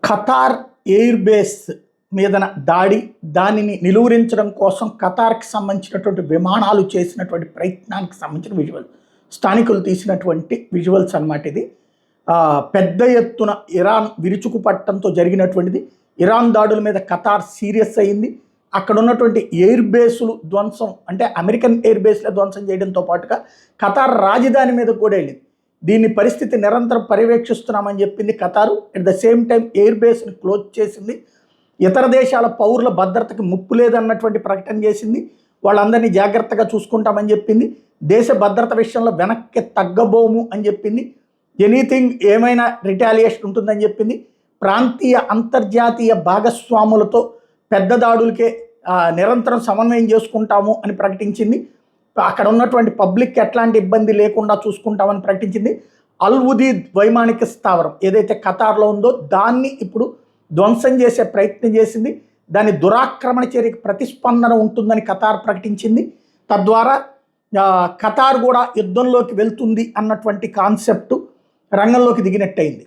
Qatar air base మీదన దాడి, దానిని నిలువరించడం కోసం ఖతార్కి సంబంధించినటువంటి విమానాలు చేసినటువంటి ప్రయత్నానికి సంబంధించిన విజువల్, స్థానికులు తీసినటువంటి విజువల్స్ అన్నమాట ఇది. పెద్ద ఎత్తున ఇరాన్ విరుచుకుపట్టడంతో జరిగినటువంటిది. ఇరాన్ దాడుల మీద ఖతార్ సీరియస్ అయింది. అక్కడ ఉన్నటువంటి ఎయిర్ బేసులు ధ్వంసం, అంటే అమెరికన్ ఎయిర్ బేస్లో ధ్వంసం చేయడంతో పాటుగా ఖతార్ రాజధాని మీద కూడా వెళ్ళింది. దీన్ని పరిస్థితి నిరంతరం పర్యవేక్షిస్తున్నామని చెప్పింది Qatar. At the same time air బేస్ని క్లోజ్ చేసింది. ఇతర దేశాల పౌరుల భద్రతకి ముప్పు లేదన్నటువంటి ప్రకటన చేసింది. వాళ్ళందరినీ జాగ్రత్తగా చూసుకుంటామని చెప్పింది. దేశ భద్రత విషయంలో వెనక్కి తగ్గబోము అని చెప్పింది. ఎనీథింగ్ ఏమైనా రిటాలియేషన్ ఉంటుందని చెప్పింది. ప్రాంతీయ అంతర్జాతీయ భాగస్వాములతో పెద్ద దాడులకే నిరంతరం సమన్వయం చేసుకుంటాము అని ప్రకటించింది. అక్కడ ఉన్నటువంటి పబ్లిక్ ఎట్లాంటి ఇబ్బంది లేకుండా చూసుకుంటామని ప్రకటించింది. అల్ ఉదీద్ వైమానిక స్థావరం ఏదైతే ఖతార్లో ఉందో దాన్ని ఇప్పుడు ధ్వంసం చేసే ప్రయత్నం చేసింది. దాని దురాక్రమణ చర్యకు ప్రతిస్పందన ఉంటుందని ఖతార్ ప్రకటించింది. తద్వారా ఖతార్ కూడా యుద్ధంలోకి వెళ్తుంది అన్నటువంటి కాన్సెప్టు రంగంలోకి దిగినట్టయింది.